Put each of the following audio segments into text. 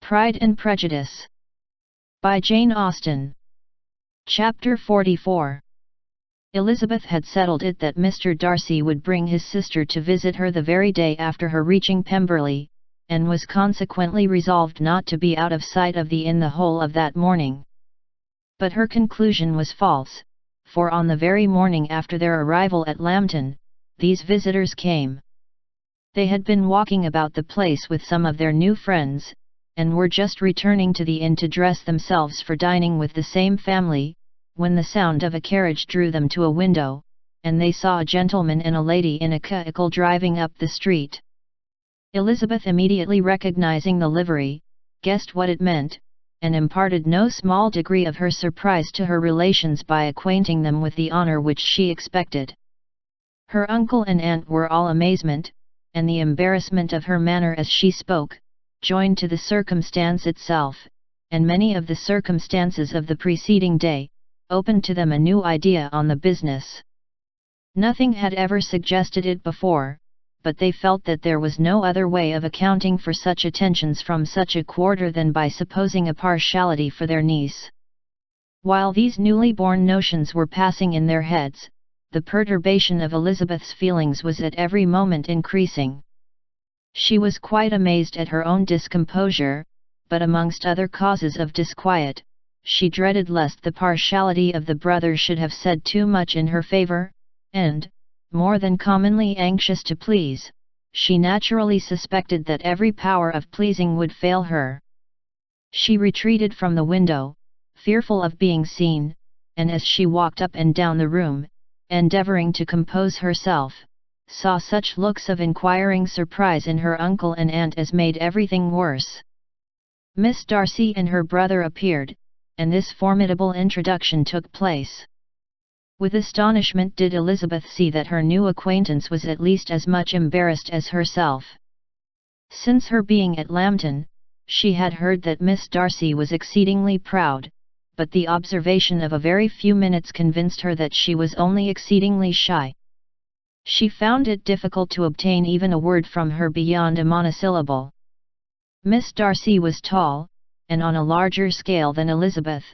Pride and Prejudice by Jane Austen. Chapter 44. Elizabeth had settled it that Mr. Darcy would bring his sister to visit her the very day after her reaching Pemberley, and was consequently resolved not to be out of sight of the inn the whole of that morning. But her conclusion was false, for on the very morning after their arrival at Lambton, these visitors came. They had been walking about the place with some of their new friends, and were just returning to the inn to dress themselves for dining with the same family, when the sound of a carriage drew them to a window, and they saw a gentleman and a lady in a vehicle driving up the street. Elizabeth, immediately recognizing the livery, guessed what it meant, and imparted no small degree of her surprise to her relations by acquainting them with the honor which she expected. Her uncle and aunt were all amazement, and the embarrassment of her manner as she spoke, joined to the circumstance itself, and many of the circumstances of the preceding day, opened to them a new idea on the business. Nothing had ever suggested it before, but they felt that there was no other way of accounting for such attentions from such a quarter than by supposing a partiality for their niece. While these newly born notions were passing in their heads, the perturbation of Elizabeth's feelings was at every moment increasing. She was quite amazed at her own discomposure, but amongst other causes of disquiet, she dreaded lest the partiality of the brother should have said too much in her favor, and, more than commonly anxious to please, she naturally suspected that every power of pleasing would fail her. She retreated from the window, fearful of being seen, and as she walked up and down the room, endeavoring to compose herself, saw such looks of inquiring surprise in her uncle and aunt as made everything worse. Miss Darcy and her brother appeared, and this formidable introduction took place. With astonishment did Elizabeth see that her new acquaintance was at least as much embarrassed as herself. Since her being at Lambton, she had heard that Miss Darcy was exceedingly proud, but the observation of a very few minutes convinced her that she was only exceedingly shy. She found it difficult to obtain even a word from her beyond a monosyllable. Miss Darcy was tall, and on a larger scale than Elizabeth,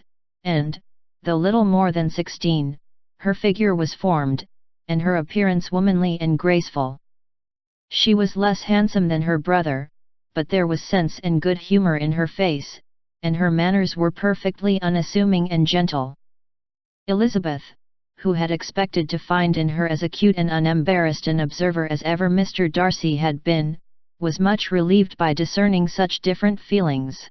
and, though little more than 16, her figure was formed, and her appearance womanly and graceful. She was less handsome than her brother, but there was sense and good humor in her face, and her manners were perfectly unassuming and gentle. Elizabeth, who had expected to find in her as acute and unembarrassed an observer as ever Mr. Darcy had been, was much relieved by discerning such different feelings.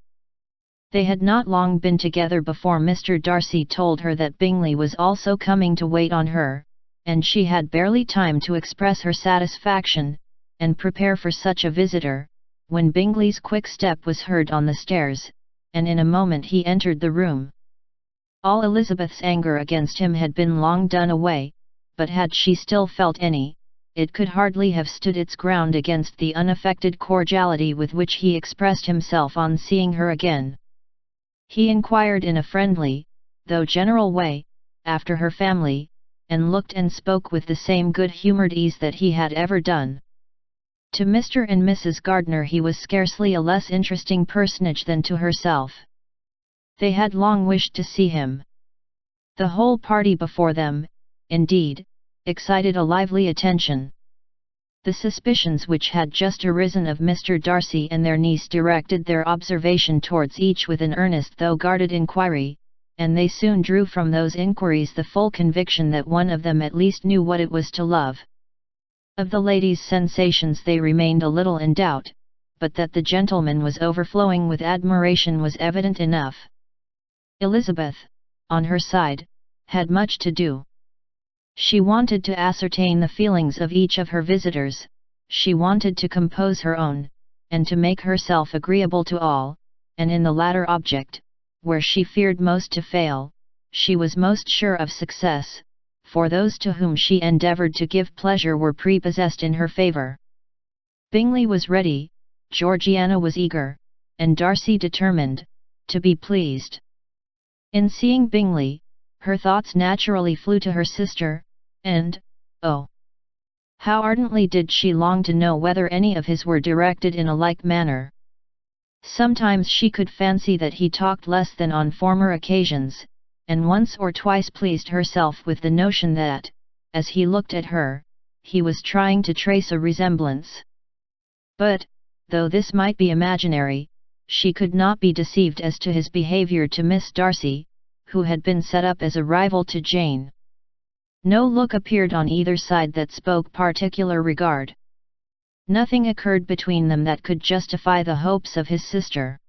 They had not long been together before Mr. Darcy told her that Bingley was also coming to wait on her, and she had barely time to express her satisfaction, and prepare for such a visitor, when Bingley's quick step was heard on the stairs, and in a moment he entered the room. All Elizabeth's anger against him had been long done away, but had she still felt any, it could hardly have stood its ground against the unaffected cordiality with which he expressed himself on seeing her again. He inquired in a friendly, though general way, after her family, and looked and spoke with the same good-humoured ease that he had ever done. To Mr. and Mrs. Gardiner he was scarcely a less interesting personage than to herself. They had long wished to see him. The whole party before them, indeed, excited a lively attention. The suspicions which had just arisen of Mr. Darcy and their niece directed their observation towards each with an earnest though guarded inquiry, and they soon drew from those inquiries the full conviction that one of them at least knew what it was to love. Of the lady's sensations they remained a little in doubt, but that the gentleman was overflowing with admiration was evident enough. Elizabeth, on her side, had much to do. She wanted to ascertain the feelings of each of her visitors, she wanted to compose her own, and to make herself agreeable to all, and in the latter object, where she feared most to fail, she was most sure of success, for those to whom she endeavoured to give pleasure were prepossessed in her favour. Bingley was ready, Georgiana was eager, and Darcy determined, to be pleased. In seeing Bingley, her thoughts naturally flew to her sister, and, oh, how ardently did she long to know whether any of his were directed in a like manner. Sometimes she could fancy that he talked less than on former occasions, and once or twice pleased herself with the notion that, as he looked at her, he was trying to trace a resemblance. But, though this might be imaginary, she could not be deceived as to his behavior to Miss Darcy, who had been set up as a rival to Jane. No look appeared on either side that spoke particular regard. Nothing occurred between them that could justify the hopes of his sister.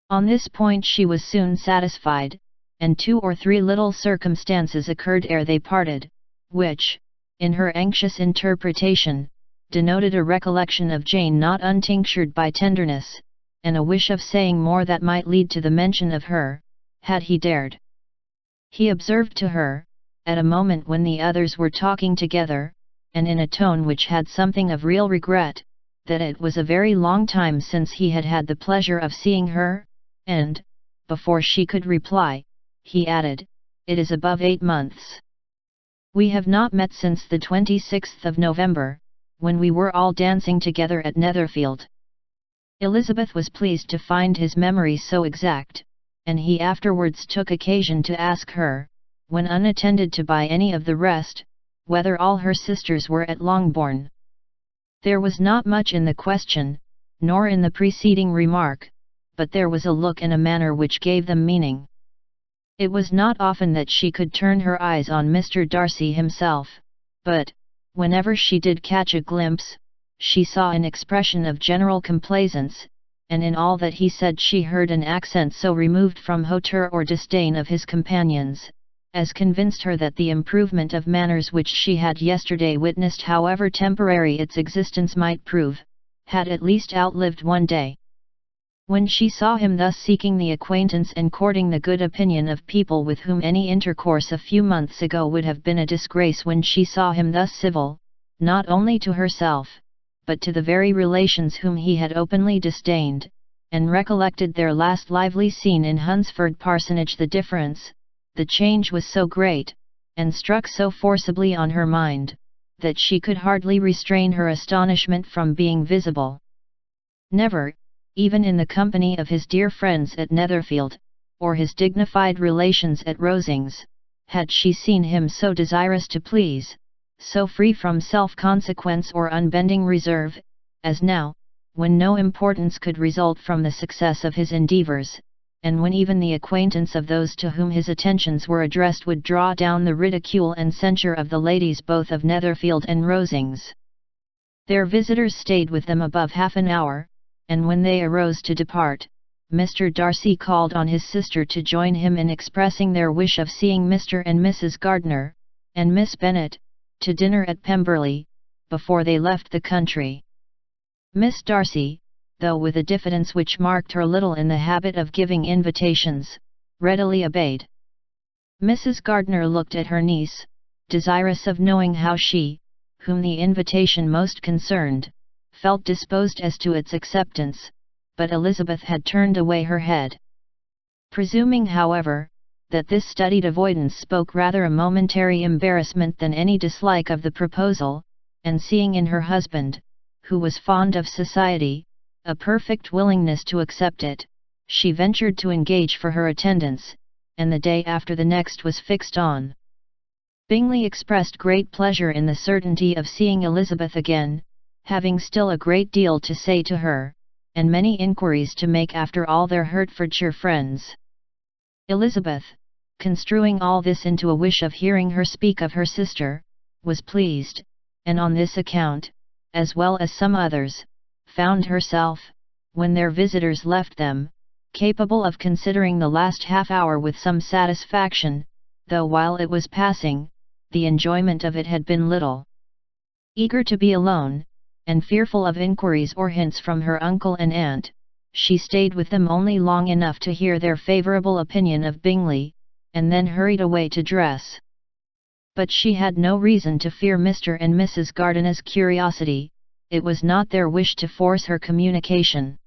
On this point she was soon satisfied, and 2 or 3 little circumstances occurred ere they parted, which, in her anxious interpretation, denoted a recollection of Jane not untinctured by tenderness, and a wish of saying more that might lead to the mention of her, had he dared. He observed to her, at a moment when the others were talking together, and in a tone which had something of real regret, that it was a very long time since he had had the pleasure of seeing her, and, before she could reply, he added, "It is above 8 months. We have not met since the 26th of November, when we were all dancing together at Netherfield." Elizabeth was pleased to find his memory so exact, and he afterwards took occasion to ask her, when unattended to by any of the rest, whether all her sisters were at Longbourn. There was not much in the question, nor in the preceding remark, but there was a look and a manner which gave them meaning. It was not often that she could turn her eyes on Mr. Darcy himself, but, whenever she did catch a glimpse, she saw an expression of general complaisance, and in all that he said she heard an accent so removed from hauteur or disdain of his companions, as convinced her that the improvement of manners which she had yesterday witnessed, however temporary its existence might prove, had at least outlived one day. When she saw him thus seeking the acquaintance and courting the good opinion of people with whom any intercourse a few months ago would have been a disgrace, when she saw him thus civil, not only to herself, but to the very relations whom he had openly disdained, and recollected their last lively scene in Hunsford Parsonage, the change was so great, and struck so forcibly on her mind, that she could hardly restrain her astonishment from being visible. Never, even in the company of his dear friends at Netherfield, or his dignified relations at Rosings, had she seen him so desirous to please, so free from self-consequence or unbending reserve, as now, when no importance could result from the success of his endeavours, and when even the acquaintance of those to whom his attentions were addressed would draw down the ridicule and censure of the ladies both of Netherfield and Rosings. Their visitors stayed with them above half an hour, and when they arose to depart, Mr. Darcy called on his sister to join him in expressing their wish of seeing Mr. and Mrs. Gardiner, and Miss Bennet, to dinner at Pemberley, before they left the country. Miss Darcy, though with a diffidence which marked her little in the habit of giving invitations, readily obeyed. Mrs. Gardiner looked at her niece, desirous of knowing how she, whom the invitation most concerned, felt disposed as to its acceptance, but Elizabeth had turned away her head. Presuming, however, that this studied avoidance spoke rather a momentary embarrassment than any dislike of the proposal, and seeing in her husband, who was fond of society, a perfect willingness to accept it, she ventured to engage for her attendance, and the day after the next was fixed on. Bingley expressed great pleasure in the certainty of seeing Elizabeth again, having still a great deal to say to her, and many inquiries to make after all their Hertfordshire friends. Elizabeth, construing all this into a wish of hearing her speak of her sister, was pleased, and on this account, as well as some others, found herself, when their visitors left them, capable of considering the last half-hour with some satisfaction, though while it was passing, the enjoyment of it had been little. Eager to be alone, and fearful of inquiries or hints from her uncle and aunt, she stayed with them only long enough to hear their favourable opinion of Bingley, and then hurried away to dress. But she had no reason to fear Mr. and Mrs. Gardiner's curiosity. It was not their wish to force her communication.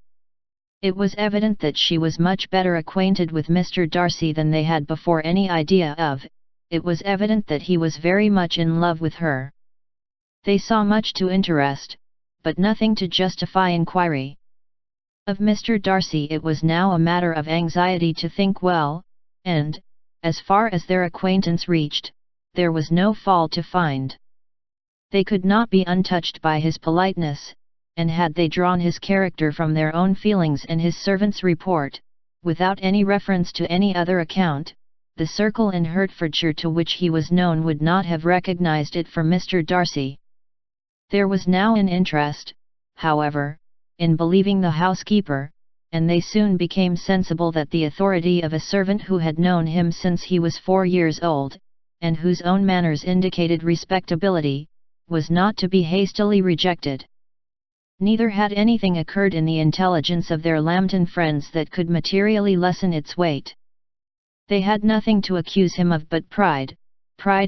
It was evident that she was much better acquainted with Mr. Darcy than they had before any idea of. It was evident that he was very much in love with her. They saw much to interest, but nothing to justify inquiry. Of Mr. Darcy it was now a matter of anxiety to think well, and, as far as their acquaintance reached, there was no fault to find. They could not be untouched by his politeness, and had they drawn his character from their own feelings and his servant's report, without any reference to any other account, the circle in Hertfordshire to which he was known would not have recognized it for Mr. Darcy. There was now an interest, however, in believing the housekeeper, and they soon became sensible that the authority of a servant who had known him since he was 4 years old, and whose own manners indicated respectability, was not to be hastily rejected. Neither had anything occurred in the intelligence of their Lambton friends that could materially lessen its weight. They had nothing to accuse him of but pride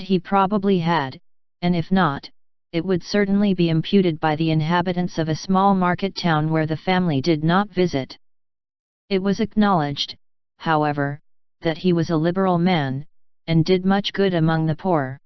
he probably had, and if not, it would certainly be imputed by the inhabitants of a small market town where the family did not visit. It was acknowledged, however, that he was a liberal man, and did much good among the poor.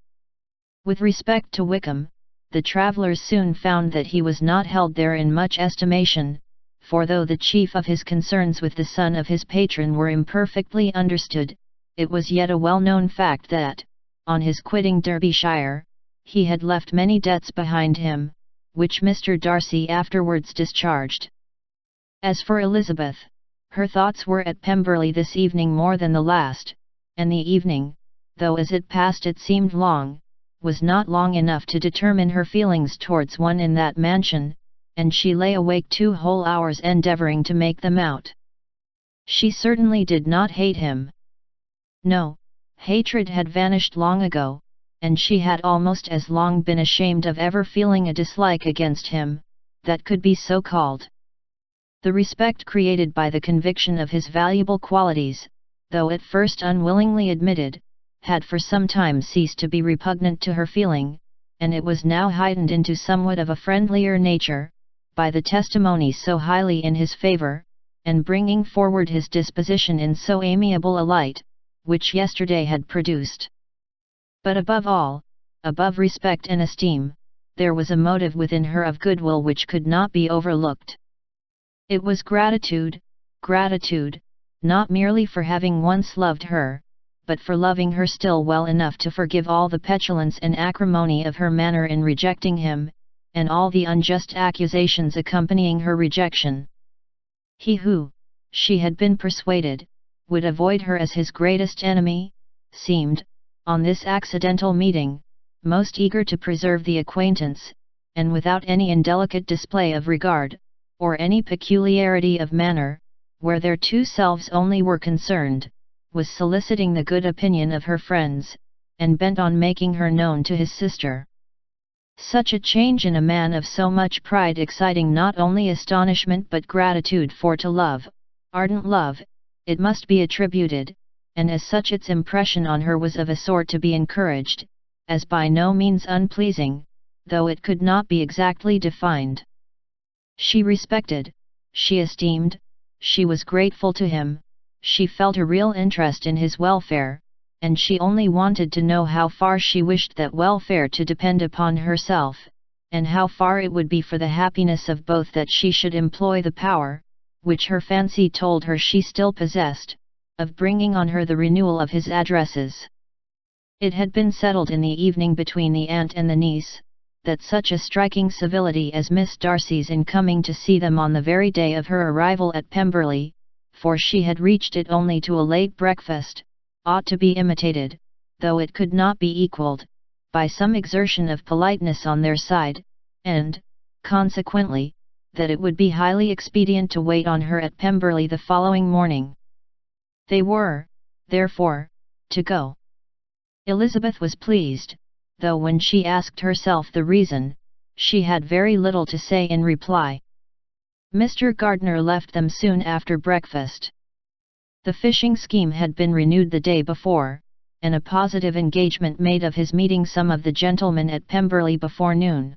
With respect to Wickham, the travellers soon found that he was not held there in much estimation, for though the chief of his concerns with the son of his patron were imperfectly understood, it was yet a well-known fact that, on his quitting Derbyshire, he had left many debts behind him, which Mr. Darcy afterwards discharged. As for Elizabeth, her thoughts were at Pemberley this evening more than the last, and the evening, though as it passed it seemed long, was not long enough to determine her feelings towards one in that mansion, and she lay awake 2 whole hours endeavouring to make them out. She certainly did not hate him. No, hatred had vanished long ago, and she had almost as long been ashamed of ever feeling a dislike against him, that could be so called. The respect created by the conviction of his valuable qualities, though at first unwillingly admitted, had for some time ceased to be repugnant to her feeling, and it was now heightened into somewhat of a friendlier nature, by the testimonies so highly in his favour, and bringing forward his disposition in so amiable a light, which yesterday had produced. But above all, above respect and esteem, there was a motive within her of goodwill which could not be overlooked. It was gratitude, not merely for having once loved her, but for loving her still well enough to forgive all the petulance and acrimony of her manner in rejecting him, and all the unjust accusations accompanying her rejection. He who, she had been persuaded, would avoid her as his greatest enemy, seemed, on this accidental meeting, most eager to preserve the acquaintance, and without any indelicate display of regard, or any peculiarity of manner, where their 2 selves only were concerned, was soliciting the good opinion of her friends, and bent on making her known to his sister. Such a change in a man of so much pride exciting not only astonishment but gratitude, for to love, ardent love, it must be attributed, and as such its impression on her was of a sort to be encouraged, as by no means unpleasing, though it could not be exactly defined. She respected, she esteemed, she was grateful to him, she felt a real interest in his welfare, and she only wanted to know how far she wished that welfare to depend upon herself, and how far it would be for the happiness of both that she should employ the power, which her fancy told her she still possessed, of bringing on her the renewal of his addresses. It had been settled in the evening between the aunt and the niece, that such a striking civility as Miss Darcy's in coming to see them on the very day of her arrival at Pemberley, for she had reached it only to a late breakfast, ought to be imitated, though it could not be equalled, by some exertion of politeness on their side, and, consequently, that it would be highly expedient to wait on her at Pemberley the following morning. They were, therefore, to go. Elizabeth was pleased, though when she asked herself the reason, she had very little to say in reply. Mr. Gardiner left them soon after breakfast. The fishing scheme had been renewed the day before, and a positive engagement made of his meeting some of the gentlemen at Pemberley before noon.